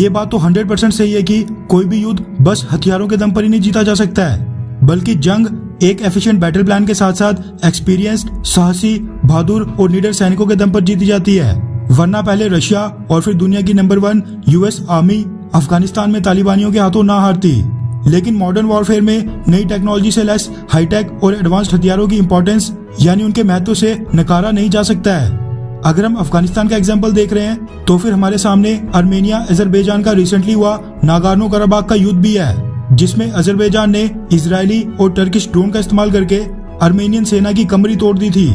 ये बात तो 100% सही है कि कोई भी युद्ध बस हथियारों के दम पर ही नहीं जीता जा सकता है, बल्कि जंग एक एफिशिएंट बैटल प्लान के साथ साथ एक्सपीरियंस्ड, साहसी, बहादुर और निडर सैनिकों के दम पर जीती जाती है। वरना पहले रशिया और फिर दुनिया की नंबर 1 यूएस आर्मी अफगानिस्तान में तालिबानियों के हाथों ना हारती। लेकिन मॉडर्न वॉरफेयर में नई टेक्नोलॉजी से लैस हाईटेक और एडवांस्ड हथियारों की इंपॉर्टेंस यानी उनके महत्व से नकारा नहीं जा सकता है। अगर हम अफगानिस्तान का एग्जाम्पल देख रहे हैं तो फिर हमारे सामने आर्मेनिया अजरबैजान का रिसेंटली हुआ नागोर्नो कराबाख का युद्ध भी है, जिसमें अजरबैजान ने इजरायली और टर्किश ड्रोन का इस्तेमाल करके आर्मेनियन सेना की कमरी तोड़ दी थी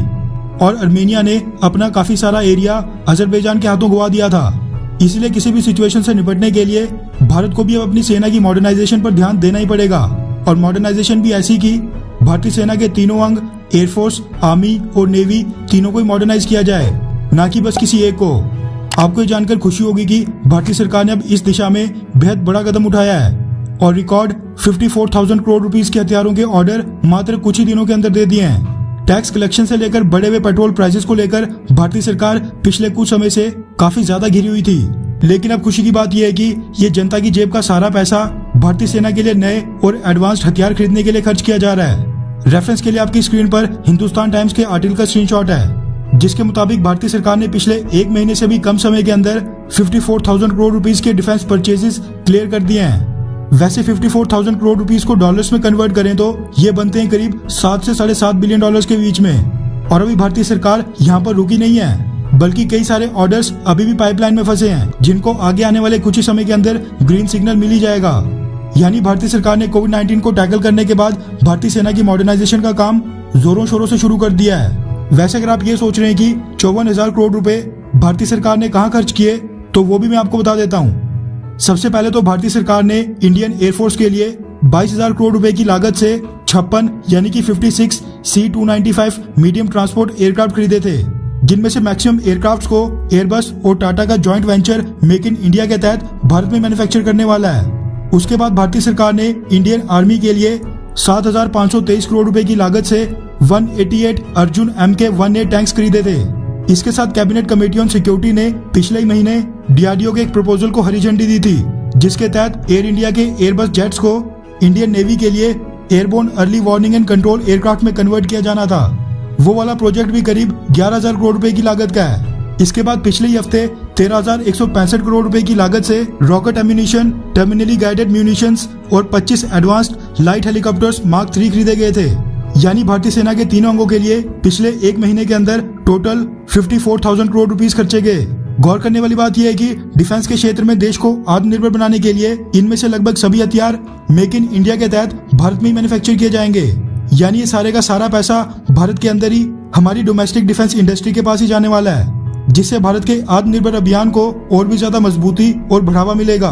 और आर्मेनिया ने अपना काफी सारा एरिया अजरबैजान के हाथों गंवा दिया था। इसलिए किसी भी सिचुएशन से निपटने के लिए भारत को भी अब अपनी सेना की मॉडर्नाइजेशन पर ध्यान देना ही पड़ेगा, और मॉडर्नाइजेशन भी ऐसी कि भारतीय सेना के तीनों अंग एयरफोर्स, आर्मी और नेवी तीनों को ही मॉडर्नाइज किया जाए, ना कि बस किसी एक को। आपको ये जानकर खुशी होगी कि भारतीय सरकार ने अब इस दिशा में बेहद बड़ा कदम उठाया है और रिकॉर्ड 54,000 करोड़ रुपीस के हथियारों के ऑर्डर मात्र कुछ ही दिनों के अंदर दे दिए हैं। टैक्स कलेक्शन से लेकर बढ़े हुए पेट्रोल प्राइसेस को लेकर भारतीय सरकार पिछले कुछ समय से काफी ज्यादा घिरी हुई थी, लेकिन अब खुशी की बात यह है कि ये जनता की जेब का सारा पैसा भारतीय सेना के लिए नए और एडवांस्ड हथियार खरीदने के लिए खर्च किया जा रहा है। रेफरेंस के लिए आपकी स्क्रीन पर हिंदुस्तान टाइम्स के आर्टिकल का स्क्रीनशॉट है, जिसके मुताबिक भारतीय सरकार ने पिछले एक महीने से भी कम समय के अंदर 54,000 करोड़ रुपीस के डिफेंस परचेजेस क्लियर कर दिए हैं। वैसे 54,000 करोड़ रुपीस को डॉलर्स में कन्वर्ट करें तो ये बनते हैं करीब 7 से 7.5 बिलियन डॉलर्स के बीच में। और अभी भारतीय सरकार यहाँ पर रुकी नहीं है, बल्कि कई सारे ऑर्डर्स अभी भी पाइपलाइन में फंसे हैं, जिनको आगे आने वाले कुछ ही समय के अंदर ग्रीन सिग्नल मिल ही जाएगा। यानी भारतीय सरकार ने कोविड-19 को टैकल करने के बाद भारतीय सेना की मॉडर्नाइजेशन का काम जोरों शोरों से शुरू कर दिया है। वैसे अगर आप ये सोच रहे हैं कि 54,000 करोड़ रुपए भारतीय सरकार ने कहाँ खर्च किए, तो वो भी मैं आपको बता देता हूँ। सबसे पहले तो भारतीय सरकार ने इंडियन एयरफोर्स के लिए 22,000 करोड़ रुपए की लागत से 56 यानी कि 56 C-295 मीडियम ट्रांसपोर्ट एयरक्राफ्ट खरीदे थे, जिनमें से मैक्सिमम एयरक्राफ्ट्स को एयरबस और टाटा का joint venture make in India के तहत भारत में मैन्युफैक्चर करने वाला है। उसके बाद भारतीय सरकार ने इंडियन आर्मी के लिए 7,523 करोड़ रुपए की लागत से 188 अर्जुन MK-1A टैंक्स खरीदे थे। इसके साथ कैबिनेट कमेटी ऑन सिक्योरिटी ने पिछले ही महीने DRDO के एक प्रपोजल को हरी झंडी दी थी, जिसके तहत एयर इंडिया के एयरबस जेट्स को इंडियन नेवी के लिए airborne early warning and control aircraft में कन्वर्ट किया जाना था। वो वाला प्रोजेक्ट भी करीब 11,000 करोड़ रुपए की लागत का है। इसके बाद पिछले ही हफ्ते 13,165 करोड़ रुपए की लागत से rocket ammunition, terminally guided munitions और 25 एडवांस्ड लाइट हेलीकॉप्टर्स मार्क 3 खरीदे गए थे। यानी भारतीय सेना के तीनों अंगों के लिए पिछले एक महीने के अंदर टोटल 54,000 करोड़ रुपीस खर्चे गए। गौर करने वाली बात यह है कि डिफेंस के क्षेत्र में देश को आत्मनिर्भर बनाने के लिए इनमें से लगभग सभी हथियार मेक इन इंडिया के तहत भारत में ही मैन्युफैक्चर किए जाएंगे। यानी ये सारे का सारा पैसा भारत के अंदर ही हमारी डोमेस्टिक डिफेंस इंडस्ट्री के पास ही जाने वाला है, जिससे भारत के आत्मनिर्भर अभियान को और भी ज्यादा मजबूती और बढ़ावा मिलेगा।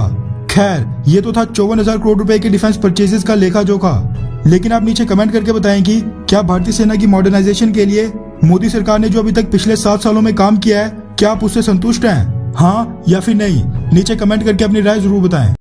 खैर, ये तो था 54,000 करोड़ रुपए के डिफेंस परचेजेस का लेखा जोखा, लेकिन आप नीचे कमेंट करके बताएं कि क्या भारतीय सेना की मॉडर्नाइजेशन के लिए मोदी सरकार ने जो अभी तक पिछले 7 सालों में काम किया है, क्या आप उससे संतुष्ट हैं? हाँ या फिर नहीं? नीचे कमेंट करके अपनी राय जरूर बताएं।